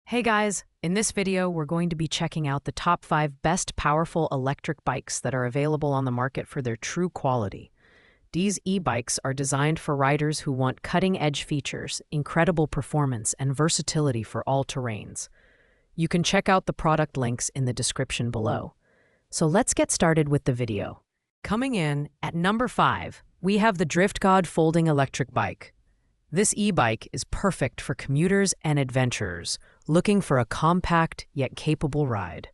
Hey guys, in this video we're going to be checking out the top 5 best powerful electric bikes that are available on the market for their true quality. These e-bikes are designed for riders who want cutting-edge features, incredible performance, and versatility for all terrains. You can check out the product links in the description below. So let's get started with the video. Coming in at number 5, we have the Drift God folding electric bike. This e-bike is perfect for commuters and adventurers looking for a compact yet capable ride.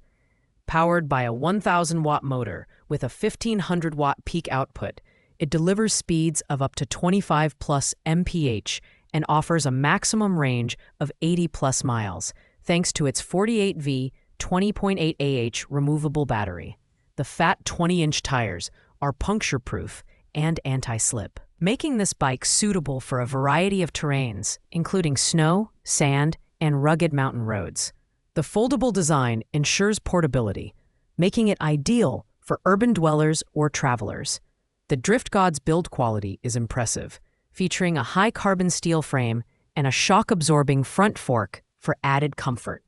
Powered by a 1,000-watt motor with a 1,500-watt peak output, it delivers speeds of up to 25 plus mph and offers a maximum range of 80 plus miles, thanks to its 48V 20.8 Ah removable battery. The fat 20-inch tires are puncture-proof and anti-slip, making this bike suitable for a variety of terrains, including snow, sand, and rugged mountain roads. The foldable design ensures portability, making it ideal for urban dwellers or travelers. The Drift God's build quality is impressive, featuring a high carbon steel frame and a shock-absorbing front fork for added comfort.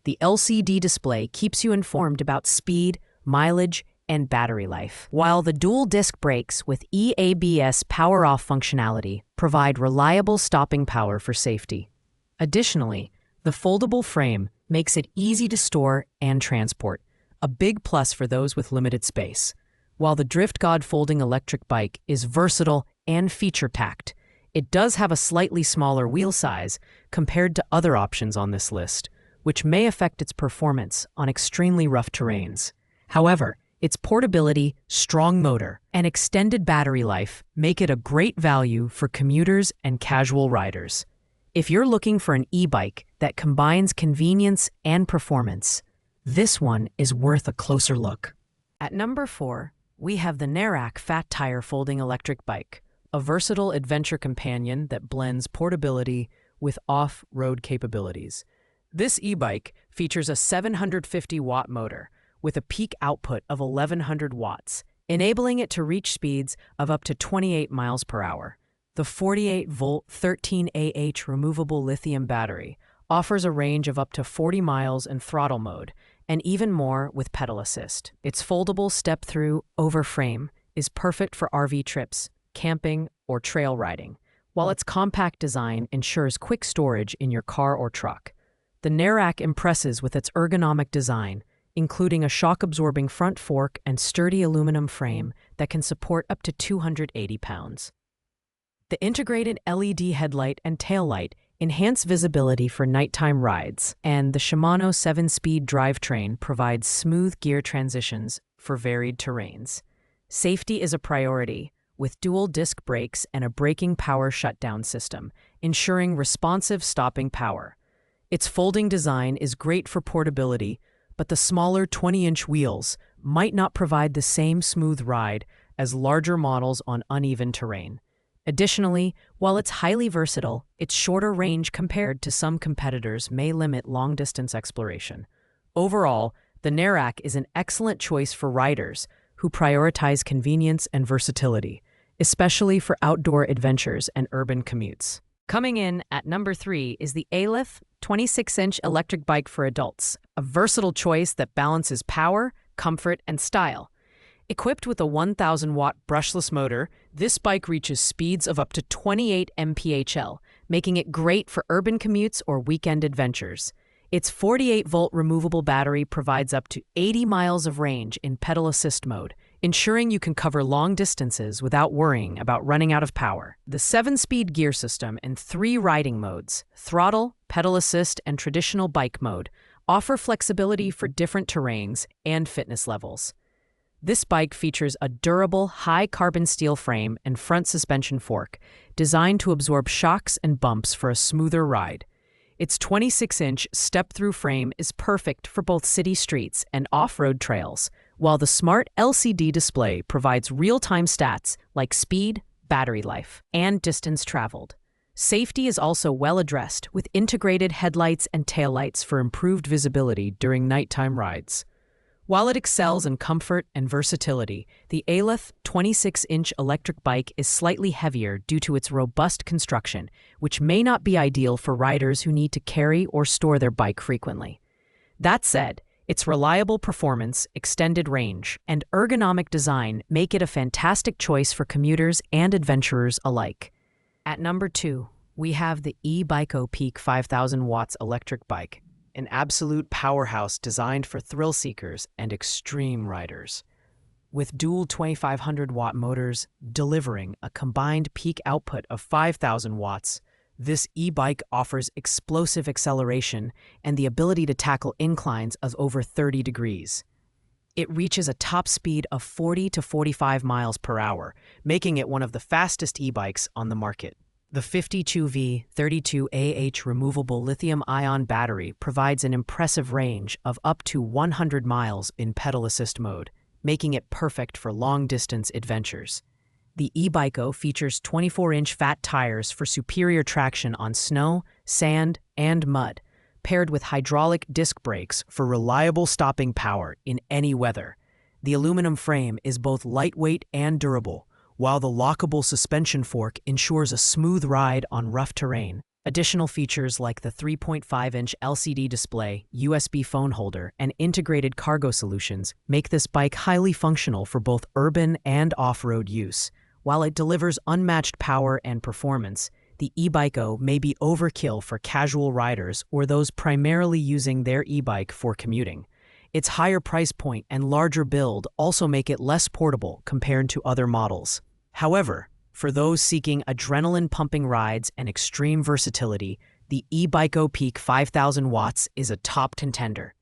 The LCD display keeps you informed about speed, mileage, and battery life, while the dual disc brakes with EABS power-off functionality provide reliable stopping power for safety. Additionally, the foldable frame makes it easy to store and transport, a big plus for those with limited space. While the Drift God folding electric bike is versatile and feature-packed, it does have a slightly smaller wheel size compared to other options on this list, which may affect its performance on extremely rough terrains. However, its portability, strong motor, and extended battery life make it a great value for commuters and casual riders. If you're looking for an e-bike that combines convenience and performance, this one is worth a closer look. At number 4, we have the Narak Fat Tire Folding Electric Bike, a versatile adventure companion that blends portability with off-road capabilities. This e-bike features a 750-watt motor with a peak output of 1,100 watts, enabling it to reach speeds of up to 28 miles per hour. The 48-volt 13Ah removable lithium battery offers a range of up to 40 miles in throttle mode, and even more with pedal assist. Its foldable step-through over frame is perfect for RV trips, camping, or trail riding, while its compact design ensures quick storage in your car or truck. The Narak impresses with its ergonomic design, including a shock-absorbing front fork and sturdy aluminum frame that can support up to 280 pounds. The integrated LED headlight and taillight enhance visibility for nighttime rides, and the Shimano 7-speed drivetrain provides smooth gear transitions for varied terrains. Safety is a priority, with dual disc brakes and a braking power shutdown system, ensuring responsive stopping power. Its folding design is great for portability, but the smaller 20-inch wheels might not provide the same smooth ride as larger models on uneven terrain. Additionally, while it's highly versatile, its shorter range compared to some competitors may limit long-distance exploration. Overall, the Narak is an excellent choice for riders who prioritize convenience and versatility, especially for outdoor adventures and urban commutes. Coming in at number 3 is the Aleph 26-inch electric bike for adults, a versatile choice that balances power, comfort, and style. Equipped with a 1,000-watt brushless motor, this bike reaches speeds of up to 28 mph, making it great for urban commutes or weekend adventures. Its 48-volt removable battery provides up to 80 miles of range in pedal assist mode, ensuring you can cover long distances without worrying about running out of power. The 7-speed gear system and 3 riding modes, throttle, pedal assist, and traditional bike mode, offer flexibility for different terrains and fitness levels. This bike features a durable, high-carbon steel frame and front suspension fork, designed to absorb shocks and bumps for a smoother ride. Its 26-inch step-through frame is perfect for both city streets and off-road trails, while the smart LCD display provides real-time stats like speed, battery life, and distance traveled. Safety is also well addressed with integrated headlights and taillights for improved visibility during nighttime rides. While it excels in comfort and versatility, the Aleph 26-inch electric bike is slightly heavier due to its robust construction, which may not be ideal for riders who need to carry or store their bike frequently. That said, its reliable performance, extended range, and ergonomic design make it a fantastic choice for commuters and adventurers alike. At number 2, we have the ebikes Peak 5000 watts electric bike, an absolute powerhouse designed for thrill seekers and extreme riders. With dual 2500-watt motors delivering a combined peak output of 5,000 watts, this e-bike offers explosive acceleration and the ability to tackle inclines of over 30 degrees. It reaches a top speed of 40 to 45 miles per hour, making it one of the fastest e-bikes on the market. The 52V32AH removable lithium-ion battery provides an impressive range of up to 100 miles in pedal assist mode, making it perfect for long-distance adventures. The ebikes features 24-inch fat tires for superior traction on snow, sand, and mud, paired with hydraulic disc brakes for reliable stopping power in any weather. The aluminum frame is both lightweight and durable, while the lockable suspension fork ensures a smooth ride on rough terrain. Additional features like the 3.5-inch LCD display, USB phone holder, and integrated cargo solutions make this bike highly functional for both urban and off-road use. While it delivers unmatched power and performance, the ebikes may be overkill for casual riders or those primarily using their e-bike for commuting. Its higher price point and larger build also make it less portable compared to other models. However, for those seeking adrenaline-pumping rides and extreme versatility, the ebikes Peak 5000 watts is a top contender.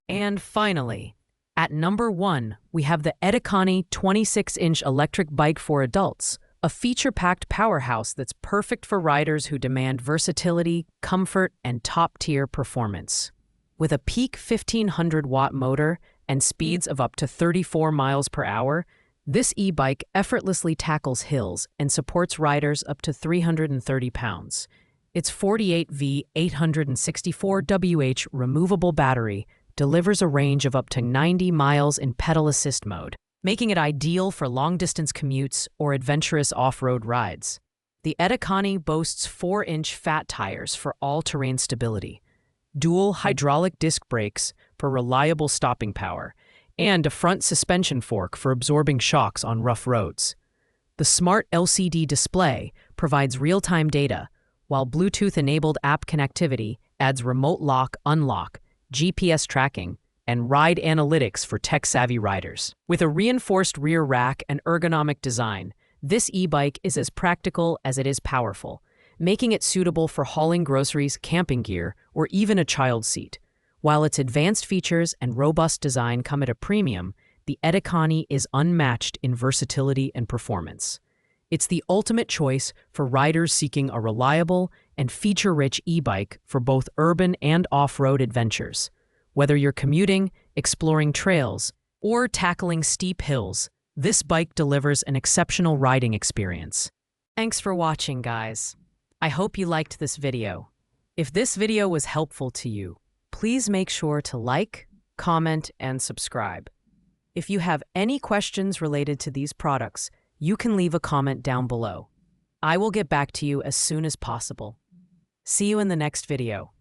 And finally, at number 1, we have the ebikes 26-inch electric bike for adults, a feature-packed powerhouse that's perfect for riders who demand versatility, comfort, and top-tier performance. With a peak 1500-watt motor and speeds of up to 34 miles per hour, this e-bike effortlessly tackles hills and supports riders up to 330 pounds. Its 48V864WH removable battery delivers a range of up to 90 miles in pedal assist mode, making it ideal for long-distance commutes or adventurous off-road rides. The ebikes boasts 4-inch fat tires for all-terrain stability, dual hydraulic disc brakes for reliable stopping power, and a front suspension fork for absorbing shocks on rough roads. The smart LCD display provides real-time data, while Bluetooth-enabled app connectivity adds remote lock-unlock, GPS tracking, and ride analytics for tech-savvy riders. With a reinforced rear rack and ergonomic design, this e-bike is as practical as it is powerful, making it suitable for hauling groceries, camping gear, or even a child seat. While its advanced features and robust design come at a premium, the ebikes is unmatched in versatility and performance. It's the ultimate choice for riders seeking a reliable and feature-rich e-bike for both urban and off-road adventures. Whether you're commuting, exploring trails, or tackling steep hills, this bike delivers an exceptional riding experience. Thanks for watching, guys. I hope you liked this video. If this video was helpful to you, please make sure to like, comment, and subscribe. If you have any questions related to these products, you can leave a comment down below. I will get back to you as soon as possible. See you in the next video.